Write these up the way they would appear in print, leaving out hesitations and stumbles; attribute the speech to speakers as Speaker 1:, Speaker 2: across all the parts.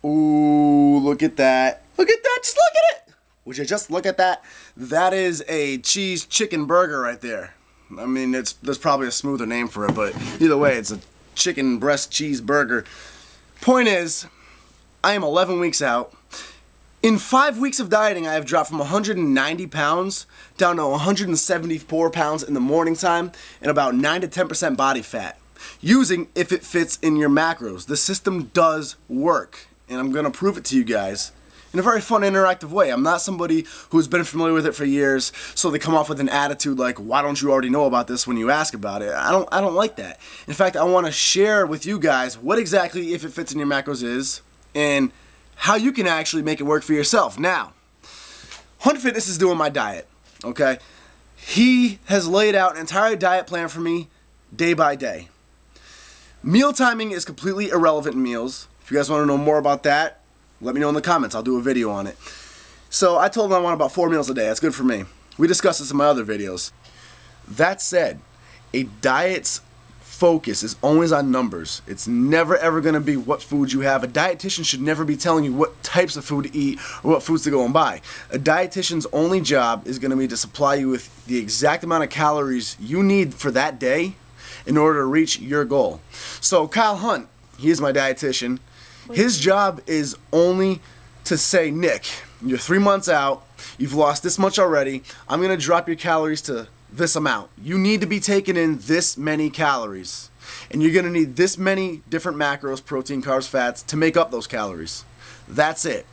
Speaker 1: Ooh, look at that. Look at that. Just look at it. Would you just look at that? That is a cheese chicken burger right there. I mean, there's probably a smoother name for it, but either way, it's a chicken breast cheese burger. Point is, I am 11 weeks out. In 5 weeks of dieting, I have dropped from 190 pounds down to 174 pounds in the morning time and about 9 to 10% body fat. Using If It Fits in Your Macros. The system does work, and I'm going to prove it to you guys in a very fun, interactive way. I'm not somebody who's been familiar with it for years, so they come off with an attitude like, why don't you already know about this when you ask about it? I don't like that. In fact, I want to share with you guys what exactly If It Fits in Your Macros is and how you can actually make it work for yourself. Now, Hunter Fitness is doing my diet, okay? He has laid out an entire diet plan for me day by day. Meal timing is completely irrelevant in meals. If you guys want to know more about that, let me know in the comments. I'll do a video on it. So I told him I want about 4 meals a day. That's good for me. We discussed this in my other videos. That said, a diet's focus is always on numbers. It's never ever going to be what food you have. A dietitian should never be telling you what types of food to eat or what foods to go and buy. A dietitian's only job is going to be to supply you with the exact amount of calories you need for that day in order to reach your goal. So Kyle Hunt, he is my dietitian. His job is only to say, Nick, you're 3 months out, you've lost this much already, I'm going to drop your calories to this amount. You need to be taking in this many calories. And you're going to need this many different macros, protein, carbs, fats, to make up those calories. That's it.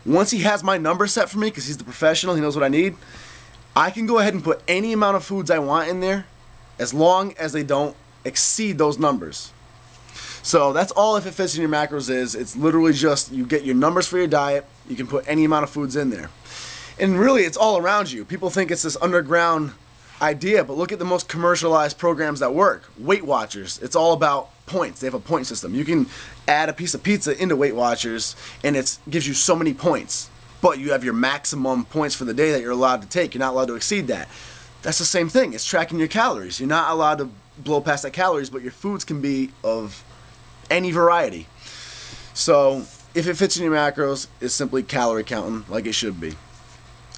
Speaker 1: Once he has my number set for me, because he's the professional, he knows what I need, I can go ahead and put any amount of foods I want in there as long as they don't exceed those numbers. So that's all If It Fits in Your Macros is. It's literally just you get your numbers for your diet, you can put any amount of foods in there. And really, it's all around you. People think it's this underground idea, but look at the most commercialized programs that work. Weight Watchers, it's all about points. They have a point system. You can add a piece of pizza into Weight Watchers and it gives you so many points. But you have your maximum points for the day that you're allowed to take. You're not allowed to exceed that. That's the same thing. It's tracking your calories. You're not allowed to blow past that calories, but your foods can be of any variety. So If It Fits in Your Macros is simply calorie counting like it should be.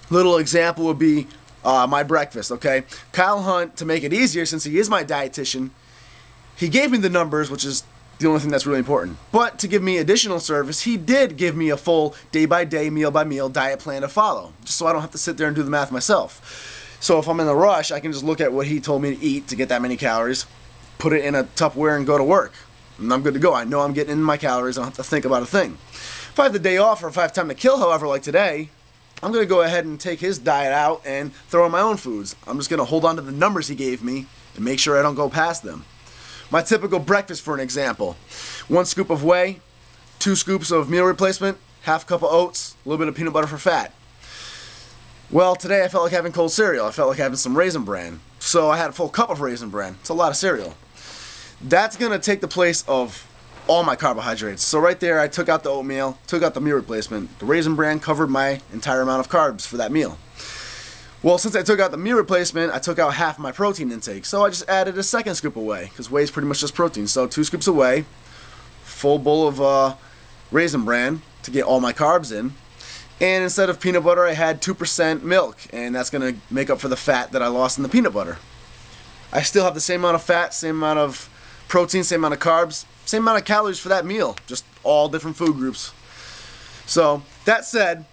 Speaker 1: Little example would be my breakfast, okay? Kyle Hunt, to make it easier, since he is my dietitian, he gave me the numbers, which is the only thing that's really important. But to give me additional service, he did give me a full day-by-day, meal-by-meal diet plan to follow, just so I don't have to sit there and do the math myself. So if I'm in a rush, I can just look at what he told me to eat to get that many calories, put it in a Tupperware and go to work. And I'm good to go. I know I'm getting in my calories. I don't have to think about a thing. If I have the day off or if I have time to kill, however, like today, I'm going to go ahead and take his diet out and throw in my own foods. I'm just going to hold on to the numbers he gave me and make sure I don't go past them. My typical breakfast, for an example: 1 scoop of whey, 2 scoops of meal replacement, half cup of oats, a little bit of peanut butter for fat. Well, today I felt like having cold cereal. I felt like having some Raisin Bran. So I had a full cup of Raisin Bran. It's a lot of cereal. That's going to take the place of all my carbohydrates. So right there, I took out the oatmeal, took out the meal replacement. The Raisin Bran covered my entire amount of carbs for that meal. Well, since I took out the meal replacement, I took out half my protein intake. So I just added a 2nd scoop of whey, because whey is pretty much just protein. So 2 scoops of whey, full bowl of Raisin Bran to get all my carbs in. And instead of peanut butter, I had 2% milk, and that's going to make up for the fat that I lost in the peanut butter. I still have the same amount of fat, same amount of protein, same amount of carbs, same amount of calories for that meal, just all different food groups. So that said,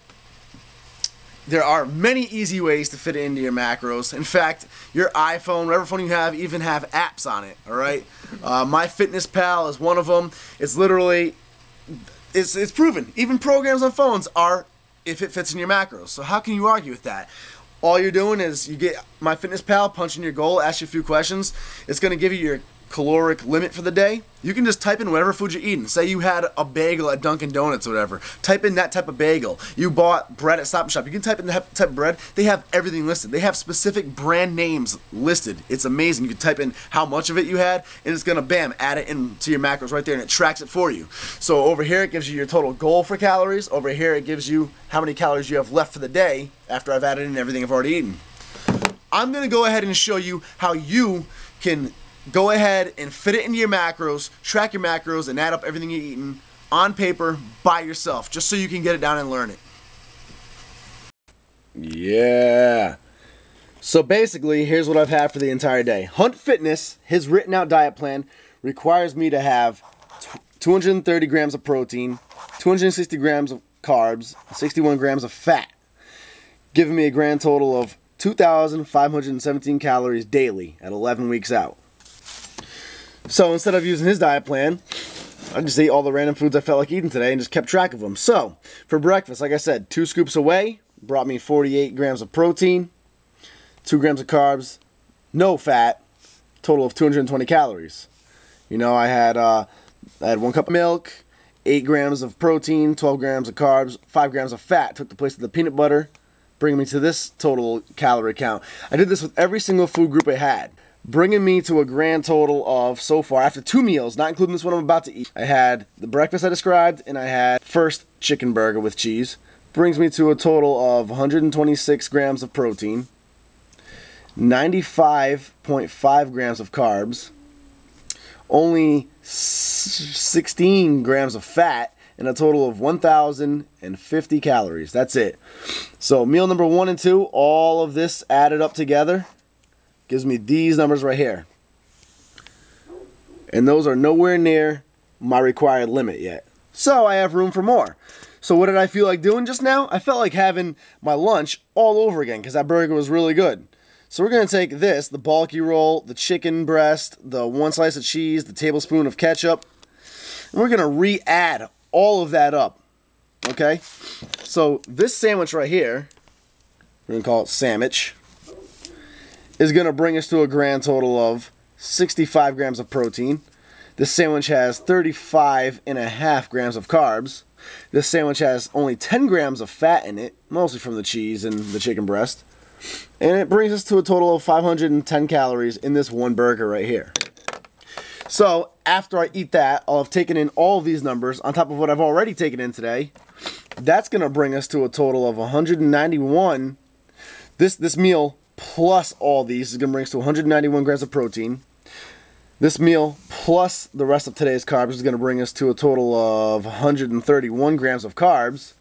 Speaker 1: there are many easy ways to fit it into your macros. In fact, your iPhone, whatever phone you have, even have apps on it, all right? MyFitnessPal is one of them. It's literally, it's proven. Even programs on phones are If It Fits in Your Macros. So how can you argue with that? All you're doing is you get MyFitnessPal, punch in your goal, ask you a few questions. It's going to give you your caloric limit for the day. You can just type in whatever food you're eating. Say you had a bagel at Dunkin' Donuts or whatever. Type in that type of bagel. You bought bread at Stop & Shop. You can type in that type of bread. They have everything listed. They have specific brand names listed. It's amazing. You can type in how much of it you had, and it's going to, bam, add it into your macros right there, and it tracks it for you. So over here, it gives you your total goal for calories. Over here, it gives you how many calories you have left for the day after I've added in everything I've already eaten. I'm going to go ahead and show you how you can go ahead and fit it into your macros, track your macros, and add up everything you're eating on paper by yourself, just so you can get it down and learn it. Yeah. So basically, here's what I've had for the entire day. Hunt Fitness, his written out diet plan, requires me to have 230 grams of protein, 260 grams of carbs, 61 grams of fat, giving me a grand total of 2,517 calories daily at 11 weeks out. So instead of using his diet plan, I just ate all the random foods I felt like eating today and just kept track of them. So for breakfast, like I said, 2 scoops of whey brought me 48 grams of protein, 2 grams of carbs, no fat, total of 220 calories. You know, I had 1 cup of milk, 8 grams of protein, 12 grams of carbs, 5 grams of fat. Took the place of the peanut butter, bringing me to this total calorie count. I did this with every single food group I had, bringing me to a grand total of, so far, after 2 meals, not including this one I'm about to eat, I had the breakfast I described, and I had first chicken burger with cheese. Brings me to a total of 126 grams of protein, 95.5 grams of carbs, only 16 grams of fat, and a total of 1,050 calories. That's it. So meal number 1 and 2, all of this added up together gives me these numbers right here. And those are nowhere near my required limit yet. So I have room for more. So what did I feel like doing just now? I felt like having my lunch all over again because that burger was really good. So we're going to take this, the bulky roll, the chicken breast, the 1 slice of cheese, the tablespoon of ketchup, and we're going to re-add all of that up, okay? So this sandwich right here, we're going to call it sandwich, is going to bring us to a grand total of 65 grams of protein. This sandwich has 35.5 grams of carbs. This sandwich has only 10 grams of fat in it, mostly from the cheese and the chicken breast. And it brings us to a total of 510 calories in this one burger right here. So after I eat that, I'll have taken in all of these numbers on top of what I've already taken in today. That's going to bring us to a total of 191. This meal plus all these is going to bring us to 191 grams of protein. This meal plus the rest of today's carbs is going to bring us to a total of 131 grams of carbs.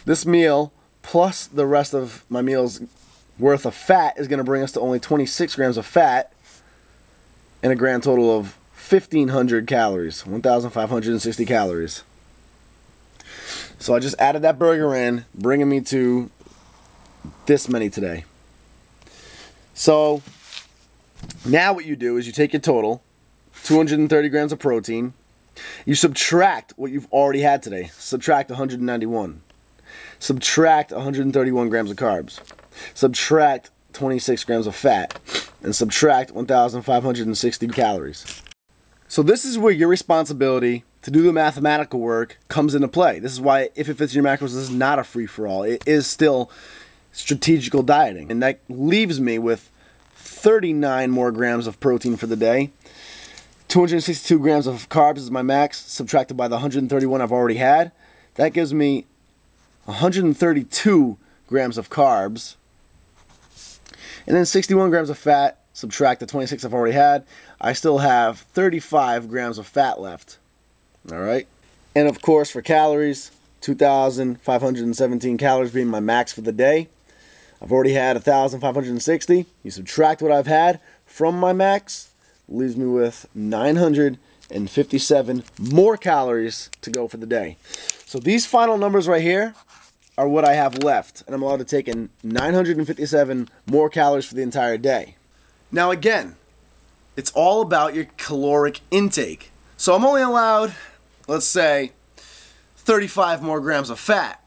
Speaker 1: This meal plus the rest of my meal's worth of fat is going to bring us to only 26 grams of fat and a grand total of 1,500 calories, 1,560 calories. So I just added that burger in, bringing me to this many today. So now what you do is you take your total, 230 grams of protein, you subtract what you've already had today, subtract 191, subtract 131 grams of carbs, subtract 26 grams of fat, and subtract 1,560 calories. So this is where your responsibility to do the mathematical work comes into play. This is why If It Fits Your Macros, this is not a free-for-all. It is still strategical dieting. And that leaves me with 39 more grams of protein for the day. 262 grams of carbs is my max, subtracted by the 131 I've already had. That gives me 132 grams of carbs. And then 61 grams of fat, subtract the 26 I've already had. I still have 35 grams of fat left. Alright? And of course for calories, 2,517 calories being my max for the day. I've already had 1,560. You subtract what I've had from my max, leaves me with 957 more calories to go for the day. So these final numbers right here are what I have left, and I'm allowed to take in 957 more calories for the entire day. Now again, it's all about your caloric intake. So I'm only allowed, let's say, 35 more grams of fat.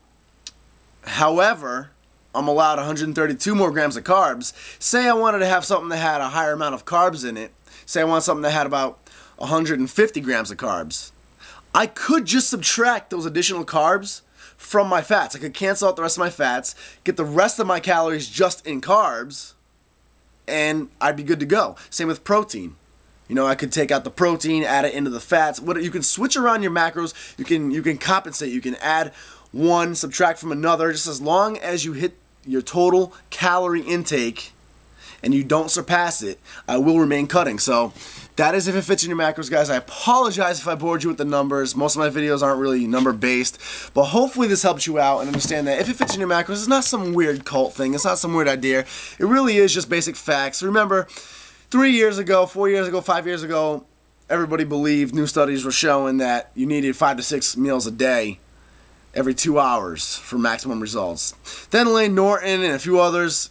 Speaker 1: However, I'm allowed 132 more grams of carbs. Say I wanted to have something that had a higher amount of carbs in it. Say I want something that had about 150 grams of carbs. I could just subtract those additional carbs from my fats. I could cancel out the rest of my fats, get the rest of my calories just in carbs, and I'd be good to go. Same with protein. You know, I could take out the protein, add it into the fats. You can switch around your macros. You can compensate. You can add one, subtract from another, just as long as you hit your total calorie intake and you don't surpass it, I will remain cutting. So That is if it fits in your macros, guys. I apologize if I bored you with the numbers. Most of my videos aren't really number-based, but hopefully this helps you out and understand that if it fits in your macros, it's not some weird cult thing. It's not some weird idea. It really is just basic facts. Remember, 3 years ago, 4 years ago, 5 years ago, everybody believed, new studies were showing that you needed 5 to 6 meals a day every 2 hours for maximum results. Then Lane Norton and a few others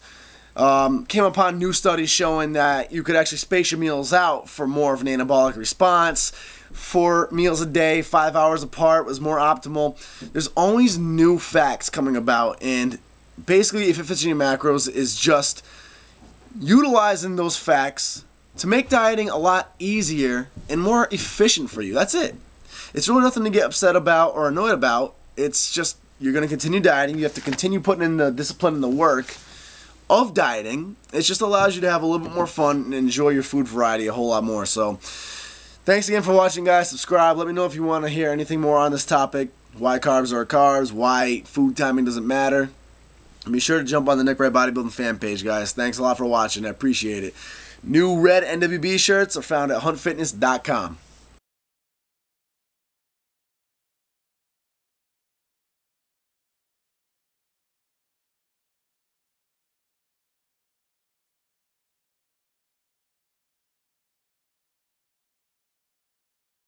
Speaker 1: came upon new studies showing that you could actually space your meals out for more of an anabolic response. 4 meals a day, 5 hours apart was more optimal. There's always new facts coming about, and basically if it fits in your macros is just utilizing those facts to make dieting a lot easier and more efficient for you. That's it. It's really nothing to get upset about or annoyed about. It's just you're going to continue dieting. You have to continue putting in the discipline and the work of dieting. It just allows you to have a little bit more fun and enjoy your food variety a whole lot more. So thanks again for watching, guys. Subscribe. Let me know if you want to hear anything more on this topic. Why carbs are carbs. Why food timing doesn't matter. And be sure to jump on the Nick Wright Bodybuilding fan page, guys. Thanks a lot for watching. I appreciate it. New red NWB shirts are found at huntfitness.com.